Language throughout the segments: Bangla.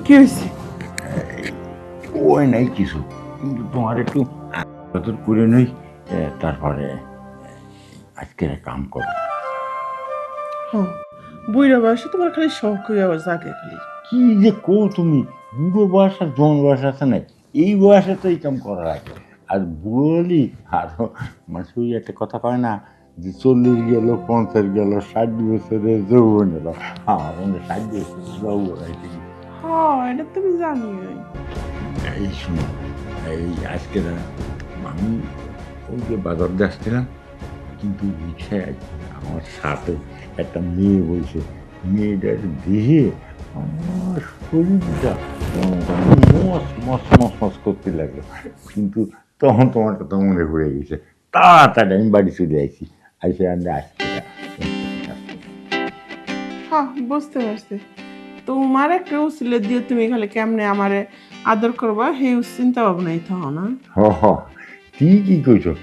কি হয়েছে? ওই নাই কিছু, কিন্তু তোমার একটু আদর করে নই, তারপরে আজকের এক কাম করো। হ্যাঁ, বুড়া বয়সে তোমার খালি শখ হয়ে আবার জাগে খালি। কি যে কো তুমি, বুড়ো বয়স আর জোয়ান বয়স আছে না, এই বয়সে তো এই কাম করা লাগে। আর বুড়ো হলি আরো মানুষ ওই একটা কথা কয় না যে 40 গেল, 50 গেল, 60 বছরে যৌবন এলো। আমার মনে 60 বছর যৌবন আছে। হ্যাঁ, এটা তুমি জানিও। এই শুনো, এই আজকে না আমি ওই যে বাজার দিয়ে আসছিলাম, কিন্তু রিক্সায় আমার সাথে একটা মেয়ে বলছে, মেয়েটার দেহে আমার শরীরটা মস মস মস মস করতে লাগলো। কিন্তু তখন তোমার কথা মনে পড়ে গেছে, তাড়াতাড়ি আমি বাড়ি চলে আসছি, আইসে আমি আসছি না। হ্যাঁ, বুঝতে পারছি। তোমার একটা উচিলে দিয়ে তুমি খালি কেমনে আমারে আদর করবা সেই চিন্তা ভাবনাই থাও না। হ হ, ঠিকই কইছো,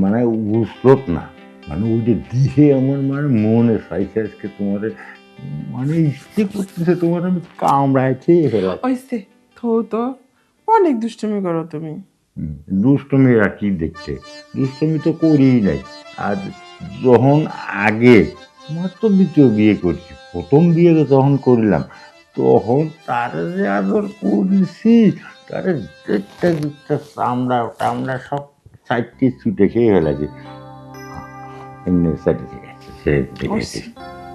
মানে উস্রত না, মানে ওই যে দিহে আমার মানে মনে চাইছে আজকে তোমার, মানে ইচ্ছে করতেছে তোমার আমি কামড়ায় খেয়ে ফেলা। ওইসে থো তো, অনেক দুষ্টুমি করো তুমি। দুষ্টমি আর কি দেখছে, দুষ্টমি তো করিই নাই। আর যখন আগে তোমার তো দ্বিতীয় বিয়ে করছি, প্রথম বিয়ে তো যখন করলাম, তখন তারা যে আদর করেছি, তারা দেখতে দেখতে চামড়া টামড়া সব সাইডটি ছুটে খেয়ে ফেলেছে। এমনি সাইডে ঠিক আছে, সে ঠিক আছে।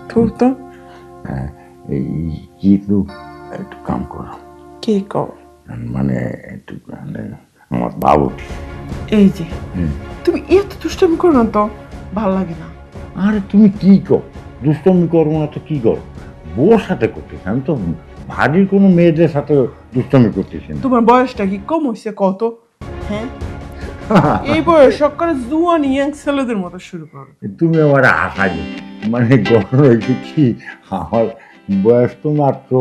থো তো, হ্যাঁ, এই কিন্তু একটু কাম করো, কে কও? মানে একটু মানে আমার বাবুটি। এই যে তুমি এত দুষ্টুমি করো না তো, ভাল লাগে না। আরে তুমি কি কর, দুষ্টমি করবো না তো কি করো, বউর সাথে করতেছি আমি তো, ভারীর কোনো মেয়েদের সাথে দুষ্টমি করতেছি না। তোমার বয়সটা কি কম হয়েছে কত? হ্যাঁ, এই বয়স সকালে জুয়ান ইয়াং ছেলেদের মতো শুরু করো। তুমি আমার হাসাই, মানে গরম হয়েছে কি, আমার বয়স তো মাত্র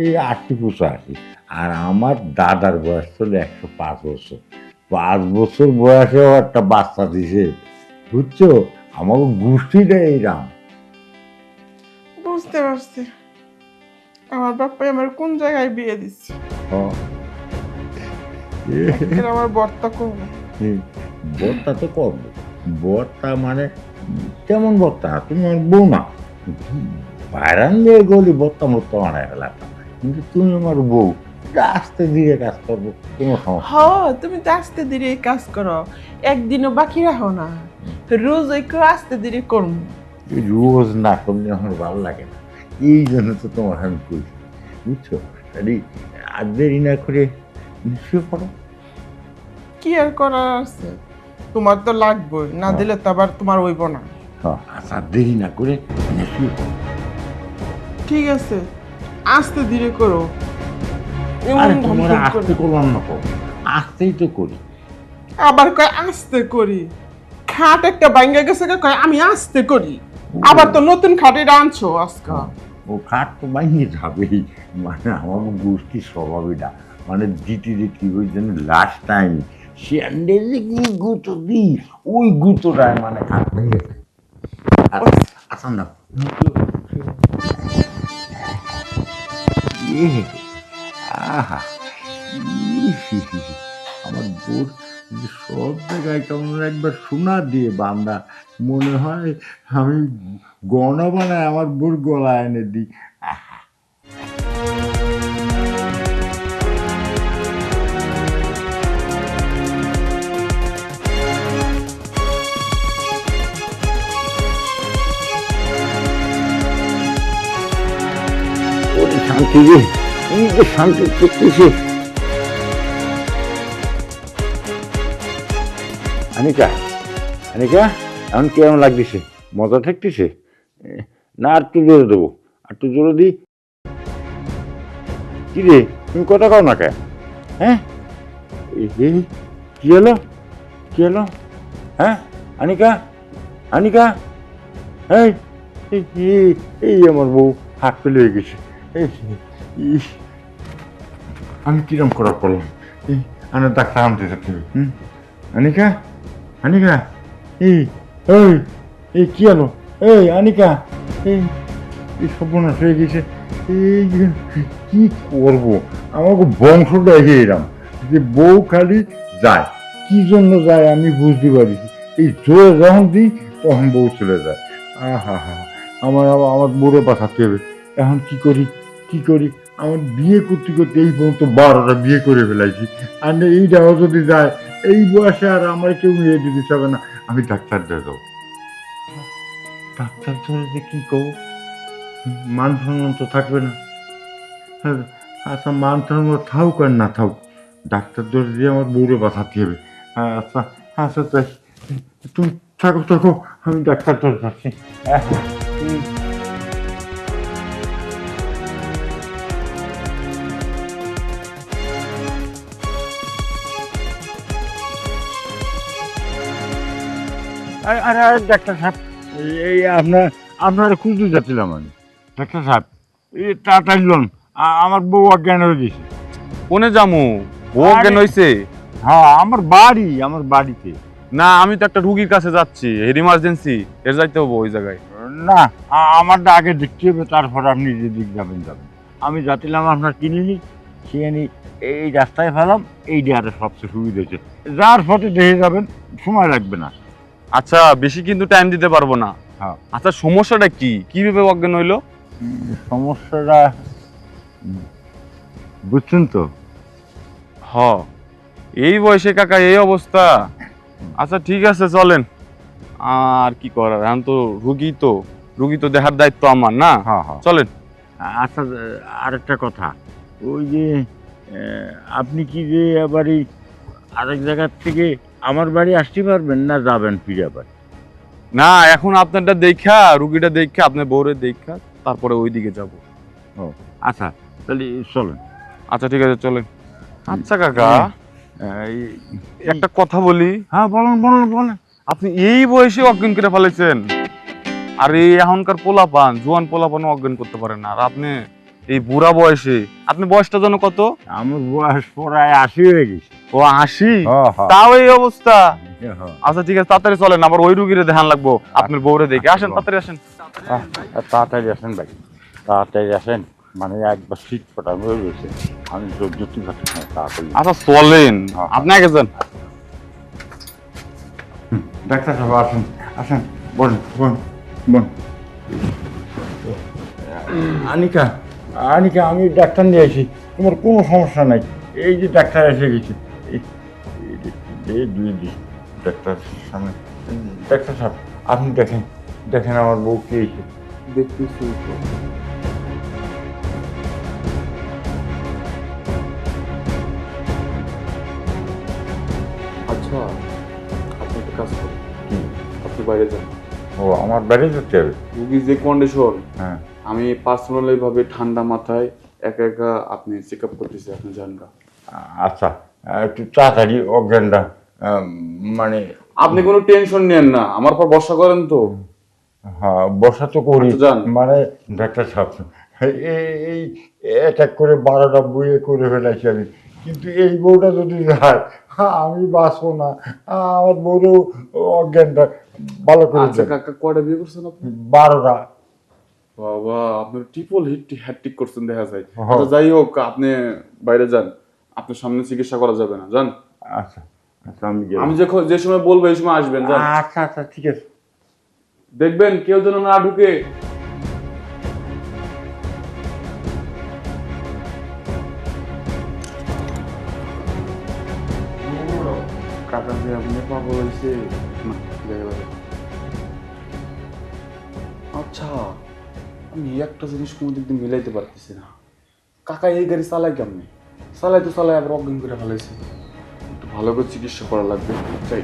এই 80-85, আর আমার দাদার বয়স ছিল 105 বছর। 5 বছর বয়সেও একটা বাচ্চা দিছে, বুঝছো, আমাকে গোষ্ঠীটা এইরাম। বুঝতে পারছি, আমার বাপ্পাই আমার কোন জায়গায় বিয়ে দিচ্ছে। আজকের আমার বর্তা করবো। বর্তা তো করবো, বর্তা মানে কেমন বর্তা, তুমি আমার বউ না, বাইরান দিয়ে গলি বর্তা মর্তা বানায় ফেলাতাম, কিন্তু তুমি আমার বউ, আস্তে ধীরে কাজ করবো, কোনো সমস্যা। হ্যাঁ, তুমি তো আস্তে ধীরে কাজ করো, একদিনও বাকি রাখো না, রোজ একটু আস্তে ধীরে করবো। এই রোজ না করলে আমার ভালো লাগে না, এই জন্য তো তোমার আমি কইছি, বুঝছো। আরে আর দেরি না করে শুয়ে পড়ো। কি আর করার আছে, তোমার তো লাগবেই, না দিলে তো আবার তোমার হইব না। হ্যাঁ, আচ্ছা দেরি না করে শুয়ে পড়ো। ঠিক আছে, আস্তে ধীরে করো। আরে এমন তোমার ধমধম করে আস্তে করলাম না, করো আস্তেই তো করি। আবার কয় আস্তে করি, খাট একটা ভাঙ্গা গেছে কয় আমি আস্তে করি, আবার তো নতুন খাটে আনছো আজকে। ও খাট তো ভাঙিয়ে যাবেই, মানে আমার গোষ্ঠীর স্বভাবটা, মানে দিতে দিতে ওই জন্য লাস্ট টাইম স্যান্ডেলে কি গুঁতো দিই, ওই গুঁতোটায় মানে খাট ভেঙে যায়। আচ্ছা না, আহা, আমার বোর সব জায়গায় কেমন একবার শোনা দিয়ে বান্দা, মনে হয় আমি গয়না বানায় আমার বোর গলায় এনে দিই। আহা, ওরে শান্তি রে, এই যে শান্তি করতেছে। আনিকা, আনিকা, এখন কেমন লাগতেছে, মজা থাকতেছে? না আর একটু জোরে দেবো, আর একটু জোরে দিই। কি রে, তুমি কথা কও না কে? হ্যাঁ, কি হলো, কি হলো? হ্যাঁ, আনিকা, আনিকা, এই এই আমার বউ হাত ফেলে হয়ে গেছে। আমি কিরম করার করলাম, আমার ডাক্তার আনতে চাচ্ছি। আনিকা, আনিকা, এই এই এই কি হলো, এই আনিকা, এই সর্বনাশ হয়ে গেছে, এই কি করব, আমাকে বংশটা এরাম যে বউ খালি যায়, কি জন্য যায় আমি বুঝতে পারি। এই জোরে যখন দিই তখন বউ চলে যায়। আহা হা, আমার বউরে পাঠাতে হবে। এখন কি করি কি করি, আমার বিয়ে করতে করতে এই পর্যন্ত 12টা বিয়ে করে ফেলাইছি, আর এইটাও যদি যায়, এই বয়সে আর আমার কেউ নিয়ে দিতে চাবে না। আমি ডাক্তার দেখাবো। ডাক্তার ধরে যে কি করবো, মান সম্মান তো থাকবে না। হ্যাঁ, আচ্ছা মান সম্মান থাকুক আর না থাকুক, ডাক্তার ধরে দিয়ে আমার বউরে বাঁচাতে হবে। আচ্ছা আচ্ছা তাই, তুমি থাকো থাকো, আমি ডাক্তার ধরে যাচ্ছি। আরে আরে ডাক্তার সাহেব, এই আপনার খুঁজতে যাচ্ছিলাম আমি। ডাক্তার সাহেব, এই তাড়াতাড়ি লোন, আমার বউ অজ্ঞান হয়ে গেছে। কোনে জামু ও কেন হইছে? হ্যাঁ, আমার বাড়িতে। না আমি তো একটা রুগীর কাছে যাচ্ছি, ইমার্জেন্সি, এর যাইতে হবো ওই জায়গায়। না, আমারটা আগে দেখতে হবে, তারপর আপনি যেদিক যাবেন। আমি যাচ্ছিলাম আপনার কিনিনি, খেয়ে নি, এই রাস্তায় ফেলাম, এই দেয়ারে সবচেয়ে সুবিধা হয়েছে। যার পথে দেখে যাবেন, সময় লাগবে না। আচ্ছা বেশি কিন্তু টাইম দিতে পারবো না। হ্যাঁ। আচ্ছা সমস্যাটা কি, কিভাবে অজ্ঞান হইলো? সমস্যাটা বুঝছেন তো? হ, এই বয়সে কাকা এই অবস্থা। আচ্ছা ঠিক আছে চলেন, আর কি করার, এখন তো রুগী তো দেখার দায়িত্ব আমার না। হ্যাঁ হ্যাঁ, চলেন। আচ্ছা, আরেকটা কথা, ওই যে আপনি কি যে আবার এই আরেক জায়গার থেকে আমার বাড়ি আসতে পারবেন না, যাবেন ফিরে আবার? না এখন আপনারটা দেখা, রুগীটা দেখা, আপনার বউরে দেখা, তারপরে ওই দিকে যাব। ও আচ্ছা, তাহলে চলেন। আচ্ছা ঠিক আছে চলেন। আচ্ছা কাকা, এই- একটা কথা বলি, হ্যাঁ বলেন। আপনি এই বয়সে অজ্ঞান করে ফেলেছেন, আর এই এখনকার পোলাপান, জোয়ান পোলাপান অজ্ঞান করতে পারেন না, আর আপনি এই বুড়া বয়সে, আপনি বয়সটা যেন কত? আমার বয়স প্রায় 80 হয়ে গেছে। ও 80? হ্যাঁ। তাও এই অবস্থা? হ্যাঁ। আচ্ছা ঠিক আছে তাড়াতাড়ি চলেন, আবার ওই রুগীরে ধ্যান লাগবো, আপনার বউরে দেখে আসেন, তাড়াতাড়ি আসেন। তাড়াতাড়ি আসেন ভাই, তাড়াতাড়ি আসেন, মানে একবার শীত ফোটানো হয়ে গেছে, আমি যুক্তি পাচ্ছি না, তাড়াতাড়ি। আচ্ছা চলেন, আপনি আগে যান। ডাক্তার সাহেব আসেন, বলুন। আনিকা, আমি ডাক্তার নিয়ে আসি, তোমার কোনো সমস্যা নাই। এই যে ডাক্তার এসে গেছে, ডাক্তার সামনে। ডাক্তার সাহেব আপনি দেখেন আমার বউ কি হয়েছে। দেখতেছি তো। আচ্ছা আপনি একটা কাজ করুন, আপনি বাইরে যান। ও, আমার বাড়ি যেতে হবে? রুগীর যে কন্ডিশন, হ্যাঁ। আমি পার্সোনালি ভাবে ঠান্ডা মাথায় একা একা আপনি চেক আপ করতেছি, আপনি জান না। আচ্ছা, একটু তাড়াতাড়ি অজ্ঞানটা, মানে আপনি কোনো টেনশন নেন না, আমার পর ভরসা করেন তো। হ্যাঁ, বসা তো করি, আচ্ছা, যান। মানে ডাক্তার সাহেব এই অ্যাটাক করে 12টা বইয়ে করে ফেলাইছি আমি, কিন্তু এই বউটা যদি যায়, আমি বাঁচবো না। আমার বউরেও অজ্ঞানটা ভালো করে আচ্ছা দেন। কাকা কয়টা বিয়ে করছেন আপনি? 12টা। বাবা আপনার ট্রিপল হ্যাট্রিক করছেন দেখা যায়। হ্যাঁ। আচ্ছা যাই হোক, আপনি বাইরে যান, আপনার সামনে চিকিৎসা করা যাবে না, যান। আচ্ছা আমি গেলাম। আমি যে সময় বলবো এই সময় আসবেন, যান। আচ্ছা ঠিক আছে। দেখবেন কেউ যেন না ঢুকে। কাকা যে আপনি পাগল হয়েছে না, যাই বাড়ি। আচ্ছা আমি একটা জিনিস কোনো দিক দিয়ে মিলাইতে পারতেছি না, কাকা এই গাড়ি চালায় কেমনে? চালাই আবার অজ্ঞান করে ফেলাইছে, একটু ভালো করে চিকিৎসা করা লাগবে, চাই।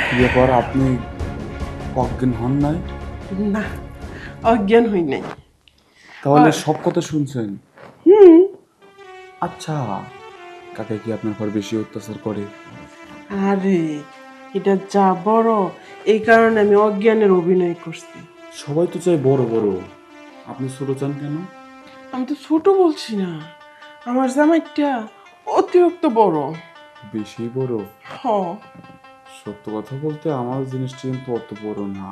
কি ব্যাপার, আপনি অজ্ঞান হন নাই? না, অজ্ঞান হই নাই। তাহলে সব কথা শুনছেন? আচ্ছা, কাকা কি আপনার ঘর বেশি অত্যাচার করে? আরে এটা যা বড়, এই কারণে আমি অজ্ঞানের অভিনয় করছি। সবাই তো চাই বড় বড়, আপনি ছোট চান কেন? আমি তো ছোট বলছি না, আমার জামাইটা অতিরিক্ত বড়। বেশি বড়? হ। সত্য কথা বলতে আমার জিনিসটা কিন্তু অত বড় না।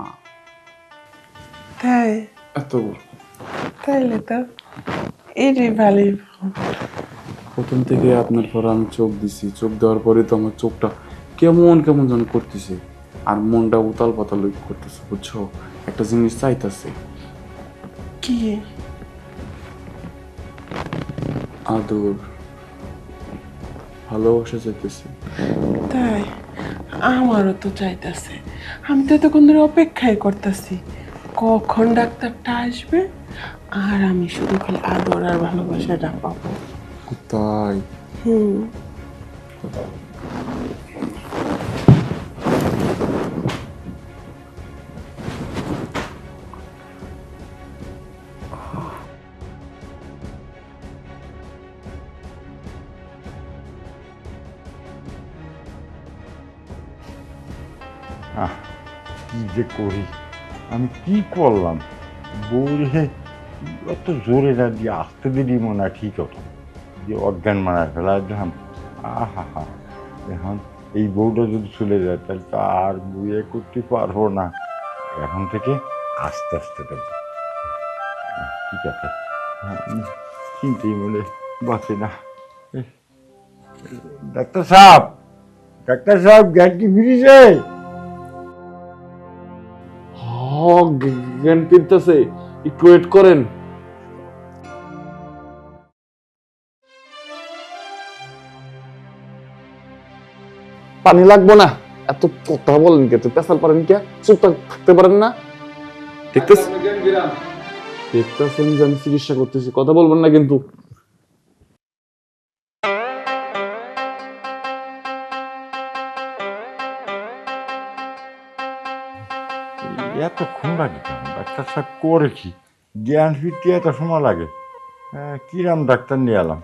তাই? এত বড়? তাইলে তো এরই ভালোই। প্রথম থেকে আপনার পর আমি চোখ দিছি, চোখ দেওয়ার পরে তো আমার চোখটা কেমন কেমন যেন করতেছে, আর মনটা উতাল পাতাল করতেছে, বুঝছো? একটা জিনিস চাইতেছে। কি? আদর, ভালোবাসা চাইতেছে। তাই? আমারও তো চাইতেছে। আমি তো এতক্ষণ ধরে অপেক্ষাই করতেছি কখন ডাক্তারটা আসবে আর আমি শুধু খালি আদর আর ভালোবাসাটা পাবো। তাই? হুম। কি যে করি, আমি কি করলাম? বউরে অত জোরে না দিয়ে আসতে দিলি মনে হয় ঠিক হতো, যে অজ্ঞান মারা ফেলা দিলাম। আহা হা, এখন এই বউটা যদি চলে যায় তাহলে তো আর বিয়ে করতে পারবো না। এখন থেকে আস্তে আস্তে দেবো। ঠিক আছে, চিন্তাই মনে বাঁচে না। ডাক্তার সাহেব, ডাক্তার সাহেব, জ্ঞান কি ফিরেছে? জ্ঞান ফিরতেছে, একটু ওয়েট করেন। পানি লাগবো না, এত কথা বলেন কে? তো পেশাল পারেন কে? চুপ থাকতে পারেন না? দেখতেছেন যে আমি চিকিৎসা করতেছি, কথা বলবেন না কিন্তু। এতক্ষণ লাগে কেন? ডাক্তার সাহেব করে কি? জ্ঞান ফিরতে এত সময় লাগে? কিরাম ডাক্তার নিয়ে এলাম।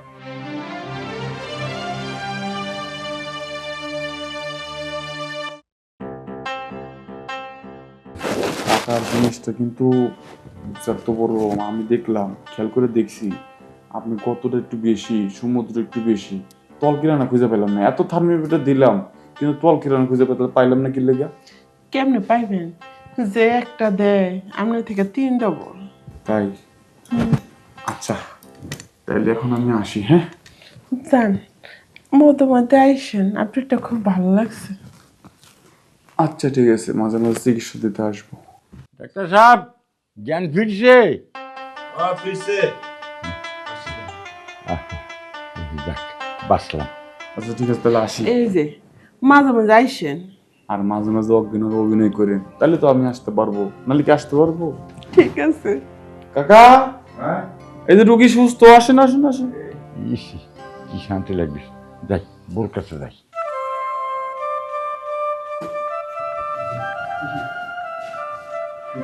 টাকার জিনিসটা কিন্তু এত বড় আমি দেখলাম, খেয়াল করে দেখছি। আপনি কতটা একটু বেশি, সমুদ্র একটু বেশি। তল কিরানা খুঁজে পেলাম না, এত থার্মোমিটার দিলাম কিন্তু তল কিরানা খুঁজে পাইলাম না। কি লেগে? কেমনে পাইবেন? যে একটা দেয় আপনার থেকে 3 ডবল। তাই? আচ্ছা, তাইলে এখন আমি আসি। হ্যাঁ, জান, মধ্যে মধ্যে আইসেন, আপনারটা খুব ভালো লাগছে। আচ্ছা ঠিক আছে, মাঝে মাঝে চিকিৎসা দিতে আসবো। ডাক্তার সাহেব, জ্ঞান ফিরছে? আহ, যাক, বাঁচলাম। আচ্ছা ঠিক আছে, তাহলে আসি। এই যে মাঝে মাঝে আইসেন। আর মাঝে মাঝে অজ্ঞানের অভিনয় করেন, তাহলে তো আমি আসতে পারবো, নাহলে কি আসতে পারবো? ঠিক আছে। কাকা, এই যে রুগী সুস্থ, আসেন আসেন আসেন। ইস, কি শান্তি লাগবে। যাই, বোর কাছে যাই।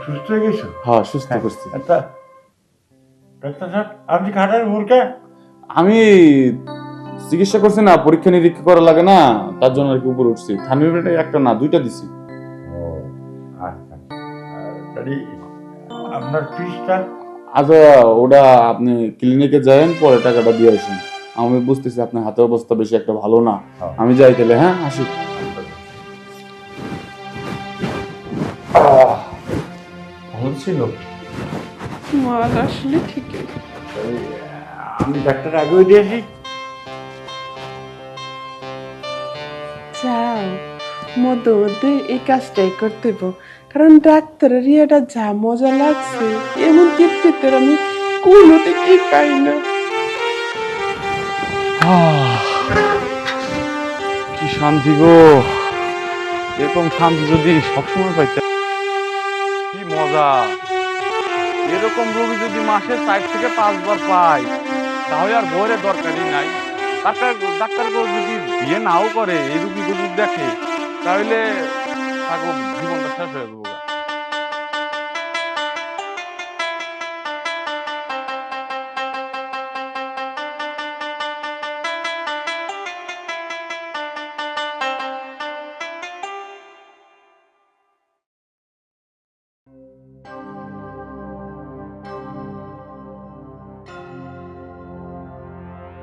সুস্থ হয়ে গেছো? হ্যাঁ, সুস্থ করছি। আচ্ছা, ডাক্তার সাহেব, আপনি খাটার বোরকা? আমি চিকিৎসা করছি না, পরীক্ষা নিরীক্ষা করা লাগে না, তার জন্য আর কি উপরে উঠছি। থার্মোমিটার একটা না, 2টা দিছি। ও আচ্ছা, তাহলে আপনার ফিসটা? আচ্ছা, ওটা আপনি ক্লিনিকে যাবেন, পরে টাকাটা দিয়ে আসেন। আমি বুঝতেছি আপনার হাতের অবস্থা বেশি একটা ভালো না। হ্যাঁ। আমি যাই তাহলে, হ্যাঁ আসি। ভালো ছিল? মাল আসলে ঠিকই। আমি ডাক্তার আগেও দিয়েছি। যাও, মধ্যে মধ্যে এই কাজটাই করতে হইব, কারণ ডাক্তারের ইয়েটা যা মজা লাগছে, এমন তৃপ্তিতে আমি কোনোতে কি পাই না। কি শান্তি গো! এরকম শান্তি যদি সবসময় পাইতে, কি মজা! এরকম রোগী যদি মাসে 4 থেকে 5 বার পাই, তাহলে আর বইয়ের দরকারই নাই। ডাক্তার যদি বিয়ে নাও করে, এই রুগীগুলো যদি দেখে, তাহলে থাকুক, জীবনটা শেষ হয়ে যাবো।